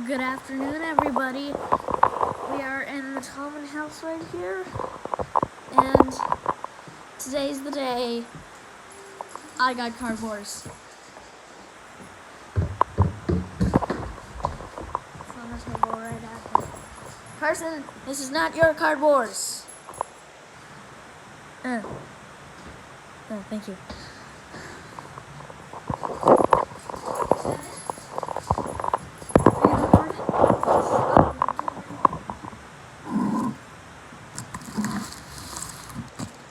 Good afternoon, everybody. We are in the Tallman house right here, and today's the day I got Card Wars. It's on the table right after. Carson, this is not your Card Wars. Oh, thank you.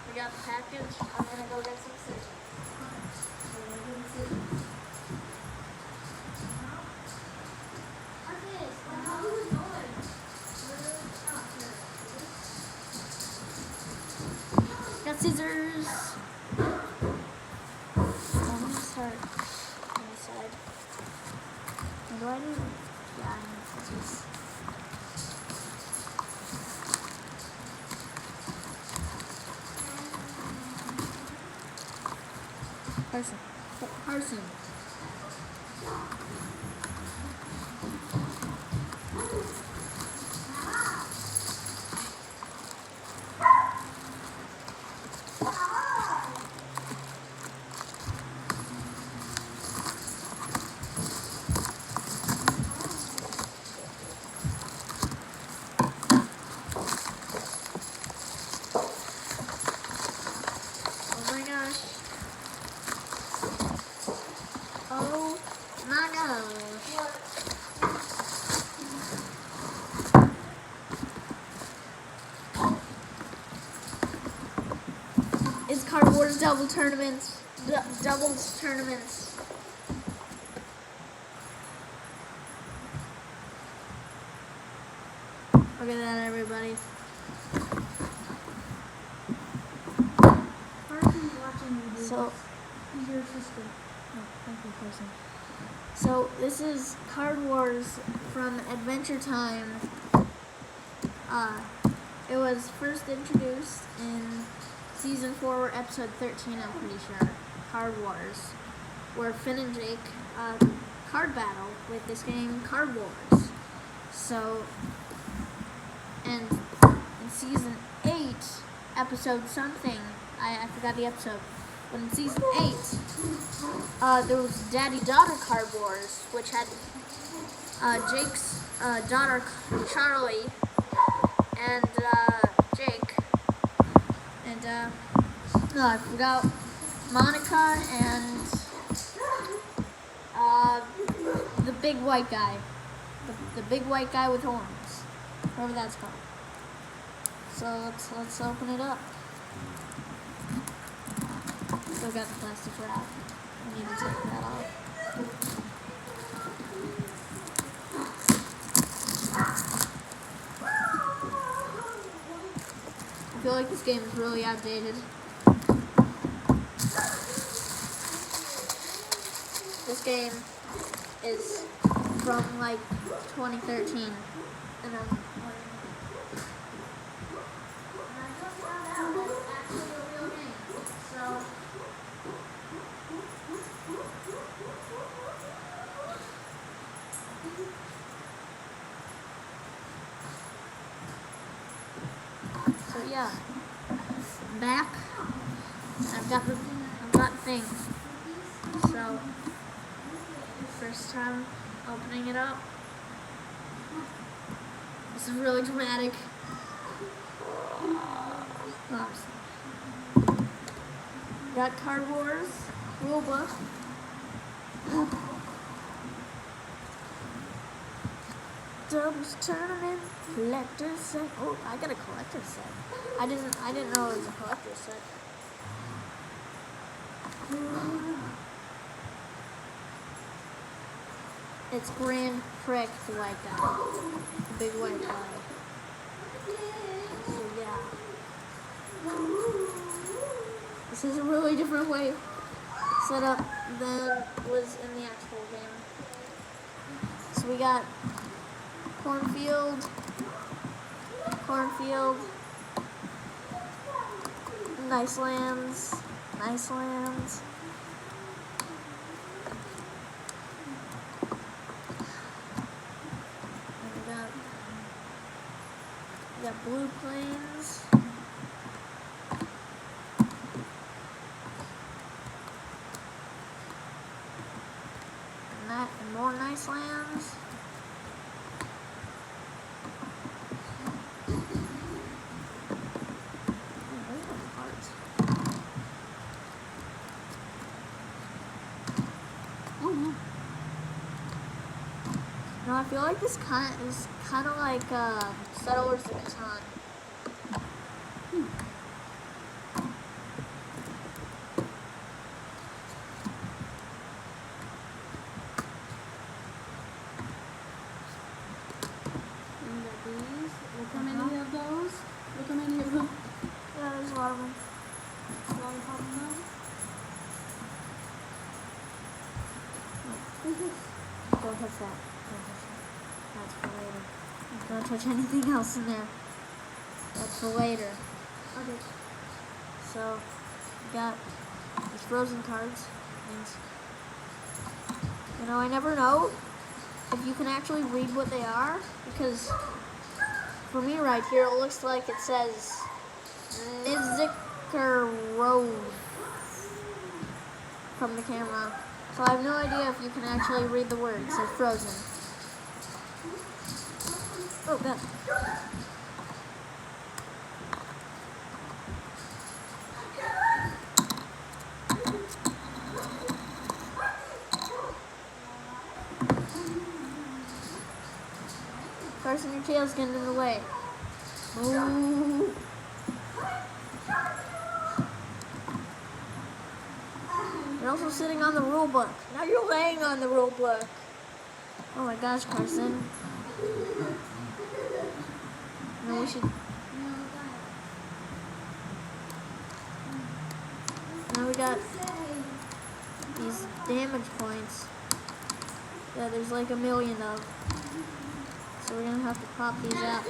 We got the package. I'm gonna go get some scissors. Got scissors. I'm gonna start on the side. What do I need? Yeah, I need scissors. Carson. Oh my gosh. Oh my gosh. It's Card Wars double tournaments. Doubles tournaments. Look at that, everybody. Carson's watching you do So, this. He's your assistant. oh, thank you, Carson. So this is Card Wars from Adventure Time. It was first introduced in season 4, episode 13. I'm pretty sure. Card Wars, where Finn and Jake card battle with this game, Card Wars. So, and in season 8, episode something, I forgot the episode. But in season 8, there was Daddy-Daughter Card Wars, which had Jake's daughter, Charlie, and Jake. And, I forgot Monica and the big white guy. The big white guy with horns. Whatever that's called. So let's open it up. Still got the plastic wrap. I need to take that off. I feel like this game is really outdated. This game is from like 2013. And I just found out that it's actually a real game. So yeah, I'm back. I've got the thing. So first time opening it up. This is really dramatic. Got Card Wars rulebook. Doubles tournament collector's set. Oh, I got a collector's set. I didn't know it was a collector's set. It's Grand Prix the white guy. The big white guy. So yeah. This is a really different way set up than was in the actual game. So we got Cornfield, Nice Lands, got blue plains. And more nice lands. Oh no. No, I feel like this is kind of like Settlers of Catan. And we got these. Look how many of those. Look how many of them. Yeah, there's a lot of them. Lollipop of them. Don't touch that. Don't touch that. That's for later. Don't touch anything else in there. That's for later. Okay. So, we got these frozen cards. And, you know, I never know if you can actually read what they are, because for me right here, it looks like it says Niziker Road from the camera. So I have no idea if you can actually read the words. It says frozen. Oh, God. Carson, your tail's getting in the way. Ooh. You're also sitting on the rule book. Now you're laying on the rule book. Oh my gosh, Carson. No, we should. Now we got these damage points that there's like a million of. So we're gonna have to pop these out.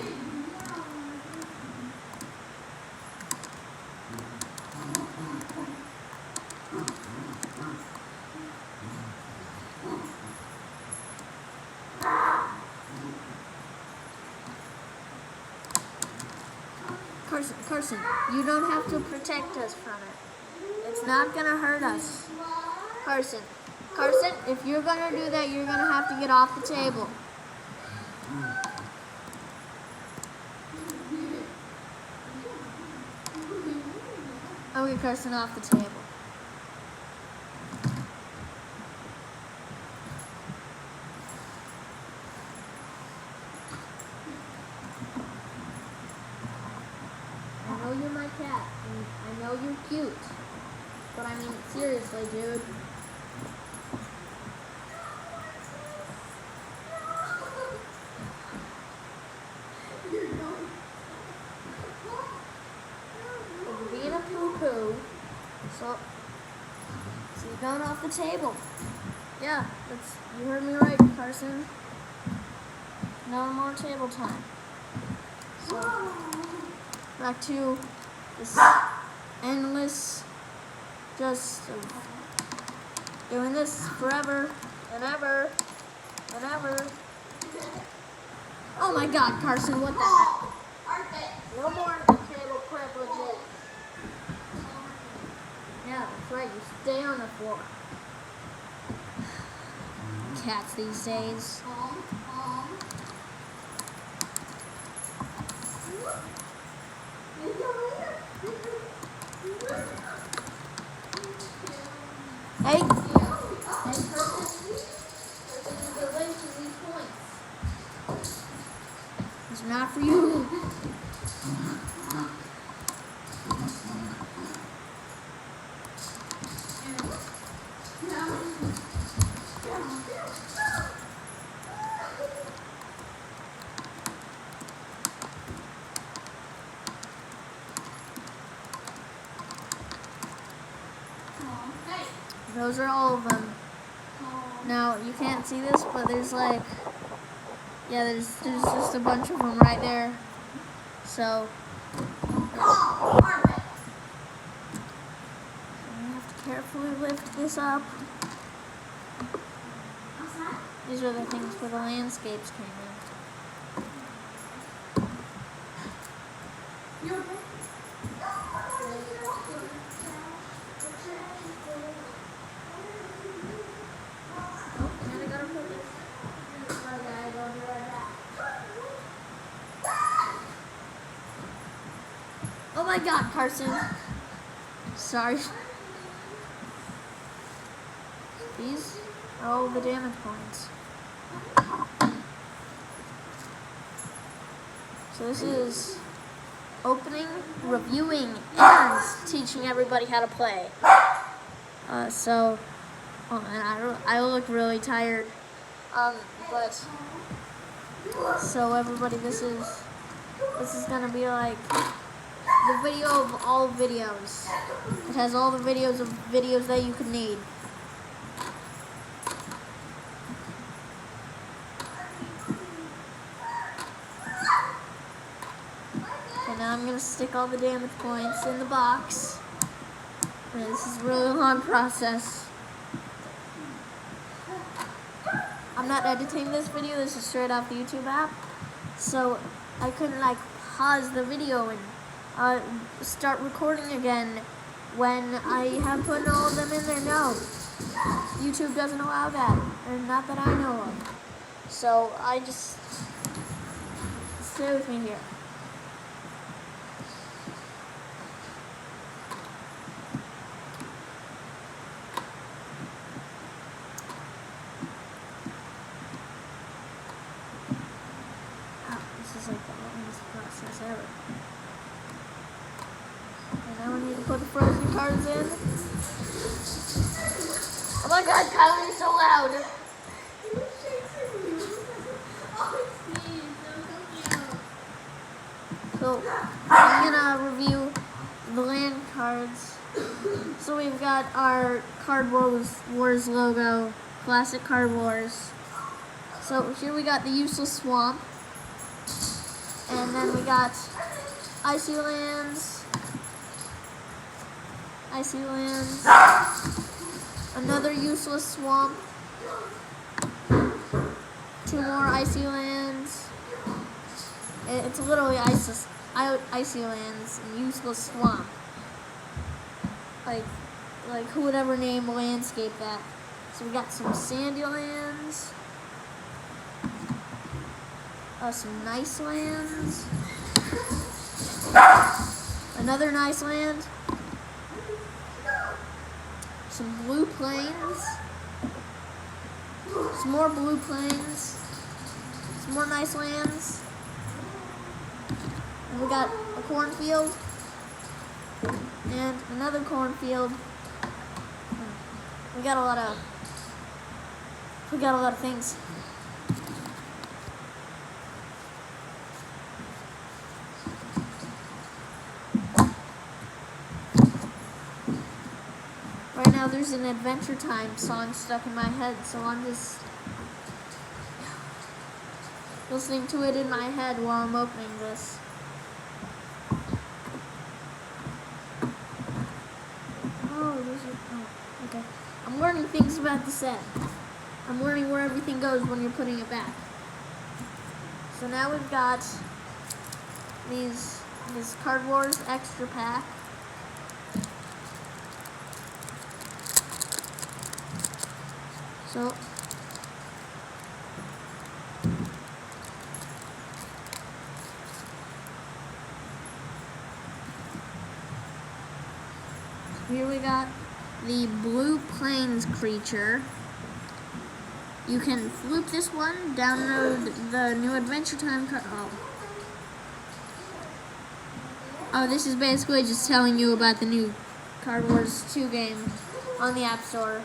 Carson, you don't have to protect us from it. It's not gonna hurt us. Carson, if you're gonna do that, you're gonna have to get off the table. Okay, Carson, off the table. I know you're my cat, and I know you're cute, but I mean, seriously, dude. You're being a poo-poo, so you're going off the table. Yeah, you heard me right, Carson. No more table time. So, back to this endless, just doing this forever and ever and ever. Oh my God, Carson, what the heck? No more table privileges. Yeah, that's right, you stay on the floor. Cats these days. Hey, it's not for you. Those are all of them. Now, you can't see this, but there's like, yeah, there's just a bunch of them right there. So, I have to carefully lift this up. These are the things where the landscapes came in. You okay? Oh, and I gotta put this. Okay, I'll be right back. Oh my God, Carson. Sorry. These are all the damage points. So this is opening, reviewing, and teaching everybody how to play. And I look really tired. But so everybody, this is gonna be like the video of all videos. It has all the videos that you could need. Okay, now I'm gonna stick all the damage points in the box. And this is a really long process. I'm not editing this video, this is straight off the YouTube app. So I couldn't like pause the video and start recording again when I have put all of them in there. No, YouTube doesn't allow that, and not that I know of. So I just stay with me here. This is like the longest process ever. And now we need to put the frozen cards in. Oh my God, Kylie, you're so loud. So I'm gonna review the land cards. So we've got our Card Wars logo, classic Card Wars. So here we got the Useless Swamp. And then we got Icy Lands, another Useless Swamp, 2 more Icy Lands. It's literally Icy Lands and Useless Swamp. Like who would ever name a landscape that? So we got some Sandy Lands. Some nice lands. Another nice land. Some blue plains. Some more blue plains. Some more nice lands. And we got a cornfield. And another cornfield. We got a lot of things. Right now there's an Adventure Time song stuck in my head, so I'm just listening to it in my head while I'm opening this. Okay. I'm learning things about the set. I'm learning where everything goes when you're putting it back. So now we've got this Card Wars extra pack. So here we got the Blue Plains creature. You can flip this one, download the new Adventure Time card. Oh, this is basically just telling you about the new Card Wars 2 game on the App Store.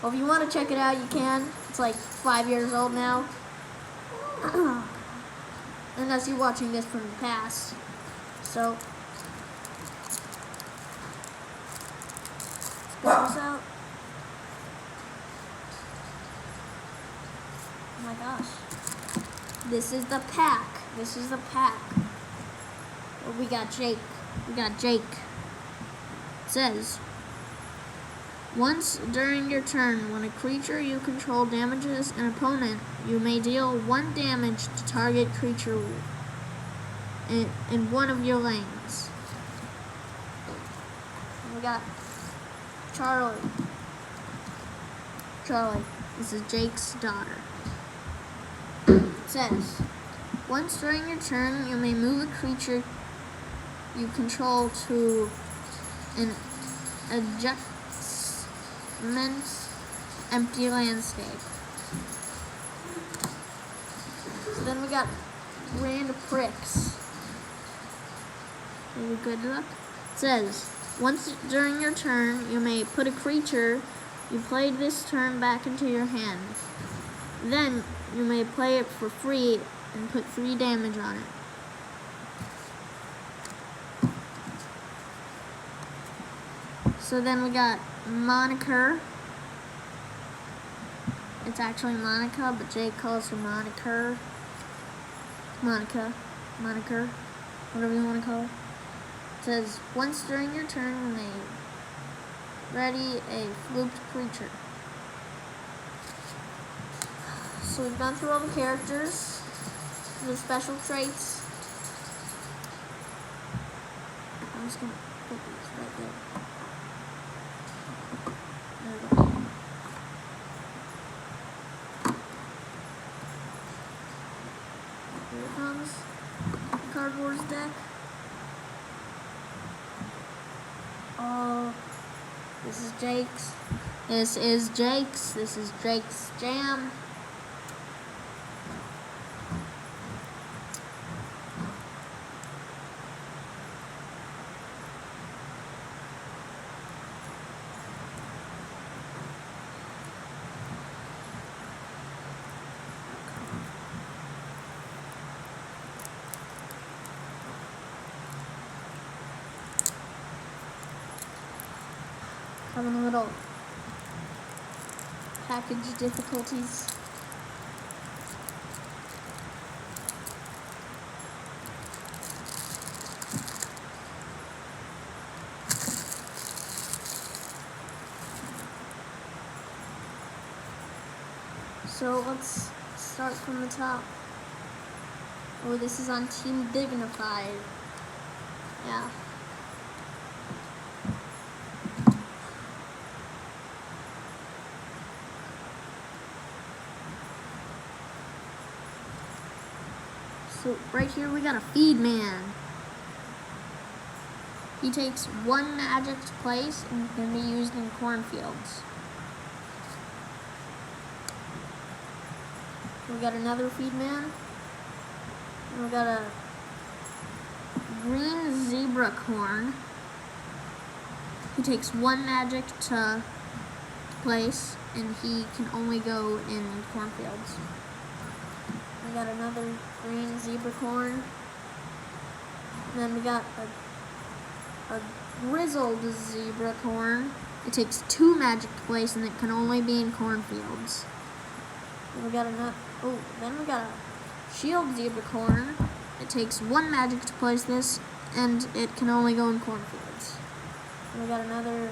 Well, if you want to check it out, you can. It's like 5 years old now. Unless you're watching this from the past. So, let's put this out. Oh my gosh. This is the pack. Oh, we got Jake. It says, once during your turn, when a creature you control damages an opponent, you may deal 1 damage to target creature in one of your lanes. And we got Charlie. Charlie, this is Jake's daughter. It says, once during your turn, you may move a creature you control to an adjacent empty landscape. So then we got Rand Pricks. Have a good look. It says, once during your turn, you may put a creature you played this turn back into your hand. Then you may play it for free and put 3 damage on it. So then we got Moniker. It's actually Monica, but Jake calls her Moniker. Moniker, whatever you want to call her. It says, once during your turn, you may ready a flooped creature. So we've gone through all the characters, the special traits. I'm just gonna put these right there. There we go. Here it comes. Card Wars deck. Oh, this is Jake's. This is Jake's. This is Jake's Jam. Having a little package difficulties. So let's start from the top. Oh, this is on Team Dignified. Yeah. So right here we got a Feed Man. He takes 1 magic to place and can be used in cornfields. We got another Feed Man. And we got a green zebra corn. He takes 1 magic to place and he can only go in cornfields. We got another green zebra corn. And then we got a grizzled zebra corn. It takes 2 magic to place and it can only be in cornfields. And we got then we got a shield zebra corn. It takes 1 magic to place this and it can only go in cornfields. And we got another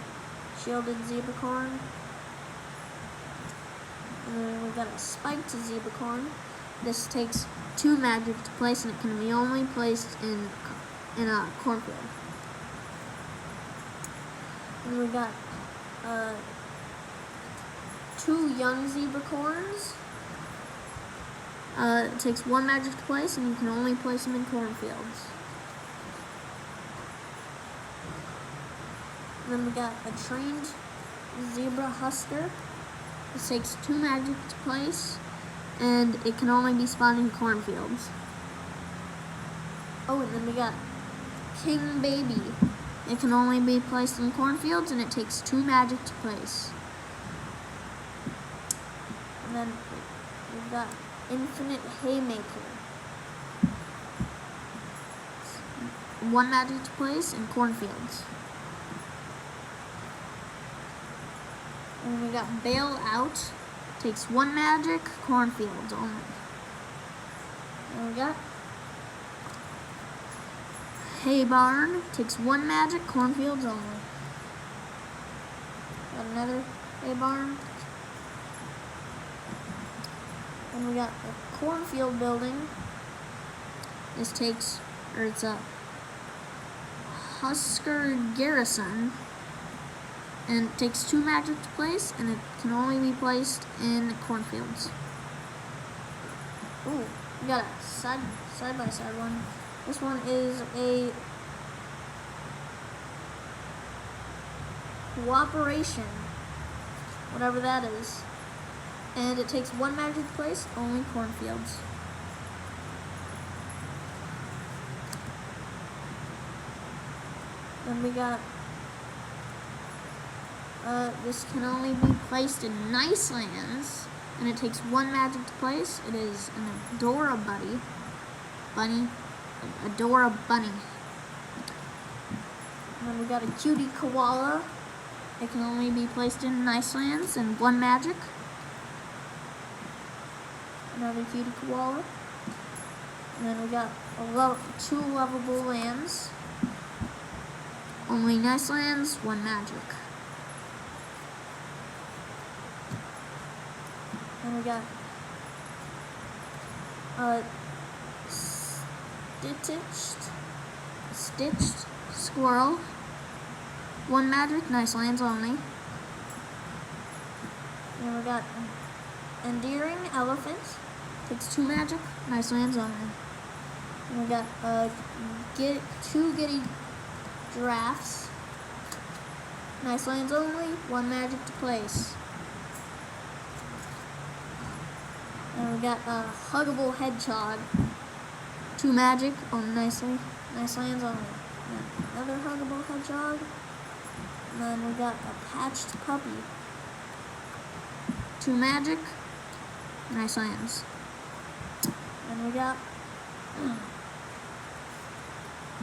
shielded zebra corn. And then we got a spiked zebra corn. This takes 2 magic to place and it can be only placed in a cornfield. And we got 2 young zebra corns. It takes 1 magic to place and you can only place them in cornfields. And then we got a trained zebra husker. This takes 2 magic to place and it can only be spawned in cornfields. Oh, and then we got King Baby. It can only be placed in cornfields and it takes 2 magic to place. And then we've got Infinite Haymaker. 1 magic to place in cornfields. And we got Bail Out. Takes 1 magic, cornfields only. And we got Hay Barn. Takes 1 magic, cornfields only. Got another Hay Barn. And we got a cornfield building. This takes or it's a Husker Garrison, and it takes 2 magic to place, and it can only be placed in cornfields. Ooh, we got a side by side one. This one is a Cooperation, whatever that is, and it takes 1 magic to place, only cornfields. Then we got this can only be placed in nice lands, and it takes 1 magic to place. It is an Adora Adora Bunny. And then we got a Cutie Koala. It can only be placed in nice lands and 1 magic. Another Cutie Koala. And then we got 2 lovable lands. Only nice lands, 1 magic. And we got Stitched Squirrel, 1 magic, nice lands only. And we got Endearing Elephant, takes 2 magic, nice lands only. And we got 2 Giddy Giraffes, nice lands only, 1 magic to place. And we got a Huggable Hedgehog, 2 magic, nice lands only. And another Huggable Hedgehog. And then we got a Patched Puppy, 2 magic, nice lands. And we got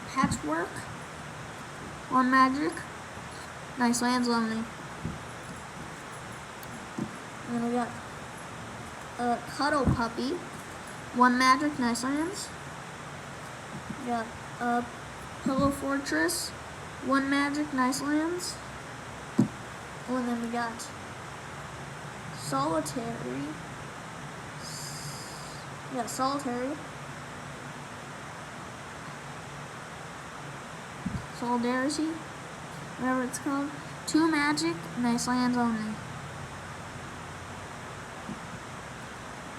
Patchwork, 1 magic, nice lands only. And then we got a Cuddle Puppy, 1 magic, nice lands. We got a Pillow Fortress, 1 magic, nice lands. Oh, and then we got Solitary. Solidarity, whatever it's called. 2 magic, nice lands only.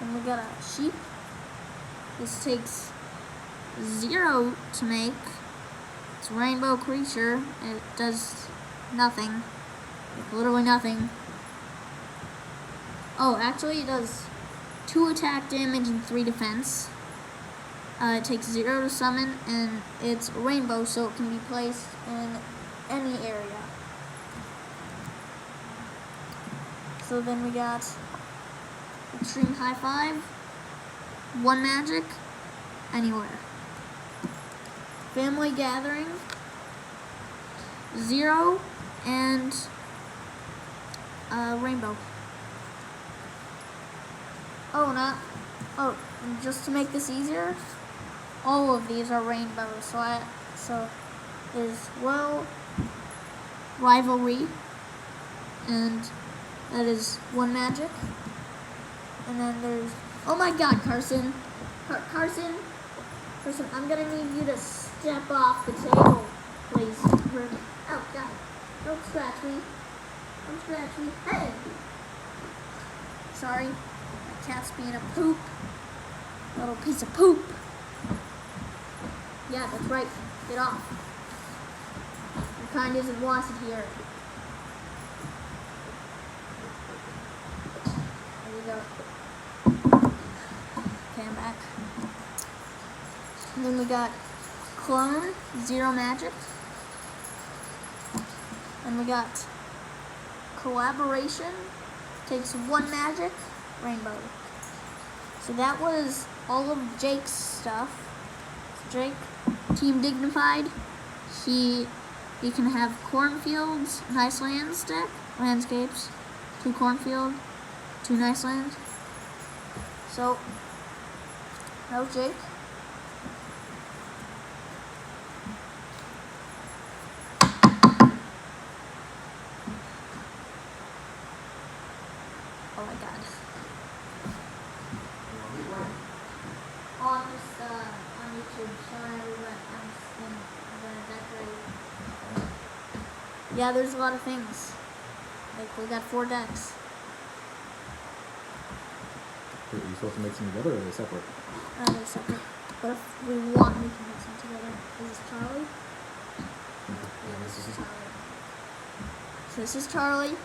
And we got a Sheep. This takes 0 to make. It's a rainbow creature. It does nothing. Like, literally nothing. Oh, actually it does 2 attack damage and 3 defense. It takes 0 to summon, and it's a rainbow, so it can be placed in any area. So then we got Extreme High Five, 1 magic, anywhere. Family Gathering, 0, and rainbow. Just to make this easier, all of these are rainbows. So there's Rivalry, and that is 1 magic. And then there's, oh my God, Carson, I'm gonna need you to step off the table, please. Oh God, don't scratch me. Hey! Sorry, my cat's being a poop. Little piece of poop. Yeah, that's right. Get off. Your kind isn't wanted here. There you go. Okay, I'm back. And then we got Clone, 0 magic. And we got Collaboration, takes 1 magic, rainbow. So that was all of Jake's stuff. So Jake, Team Dignified, he can have cornfields, nice lands deck, landscapes, 2 cornfield, 2 nice lands. So that was Jake. Oh my God. On YouTube. postage. Sorry, I'm gonna decorate. Yeah, there's a lot of things. Like, we got 4 decks. Are you supposed to mix them together or are they separate? They're separate. But if we want, we can mix them together. Is this Charlie? Yeah, this is Charlie. So this is Charlie.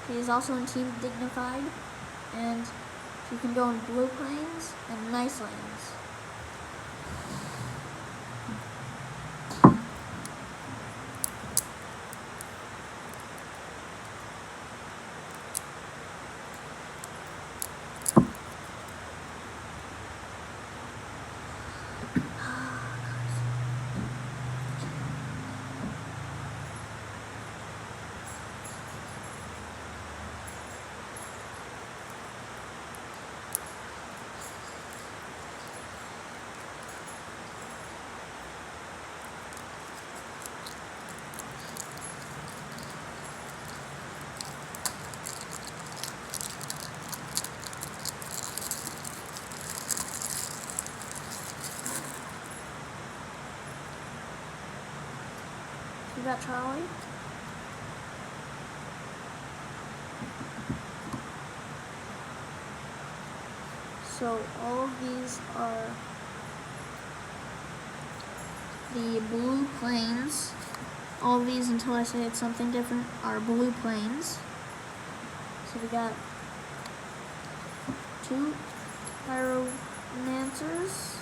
He is also in Team Dignified. And she can go in Blue Plains and Nice Lands. You got Charlie? So all of these are the Blue Plains. All of these, until I say it's something different, are Blue Plains. So we got 2 Pyromancers.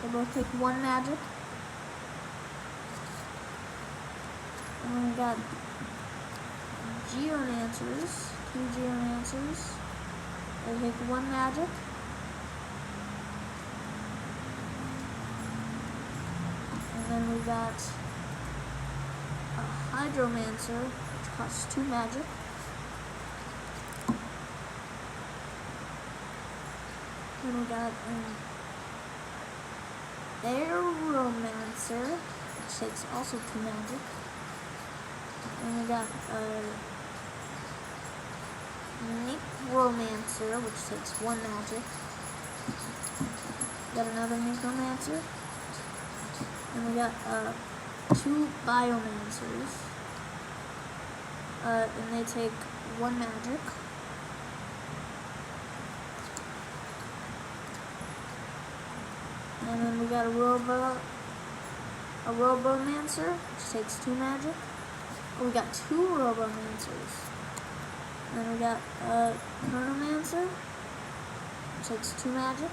They both take 1 magic. And then we got Geomancers, 2 Geomancers. They take 1 magic. And then we got a Hydromancer, which costs 2 magic. Then we got an Aeromancer, which takes also 2 magic. And we got a Necromancer, which takes 1 magic. We got another Necromancer. And we got 2 Biomancers. And they take 1 magic. And then we got a Robomancer, which takes 2 magic. We got 2 Robomancers. And then we got a Chronomancer, which takes 2 magic.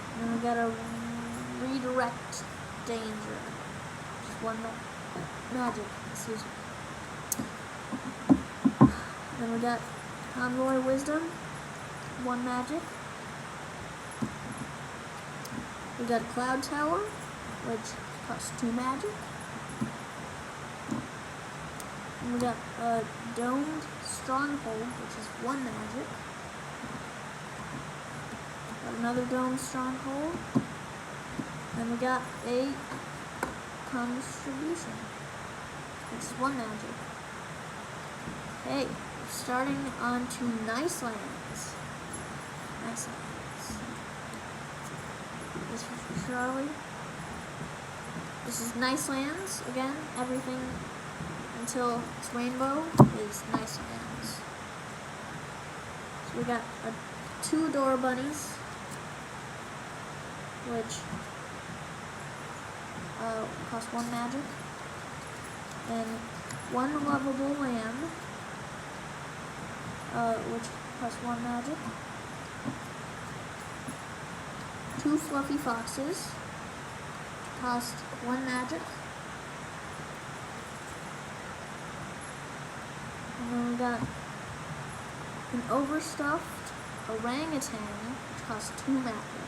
And then we got a Redirect Danger, just 1 magic, excuse me. Then we got Convoy Wisdom, 1 magic. We got Cloud Tower, which costs 2 magic. And we got a Domed Stronghold, which is 1 magic. Got another Domed Stronghold. And we got a Contribution, which is 1 magic. Okay, we're starting on to Nice Lands. Nice Lands. This is for Charlie. This is Nice Lands. Again, everything until it's rainbow is Nice Lands. So we got 2 Adora Bunnies, which cost 1 magic, and 1 Lovable Lamb, which costs 1 magic. 2 Fluffy Foxes, cost 1 magic. And then we got an Overstuffed Orangutan, which costs 2 magic.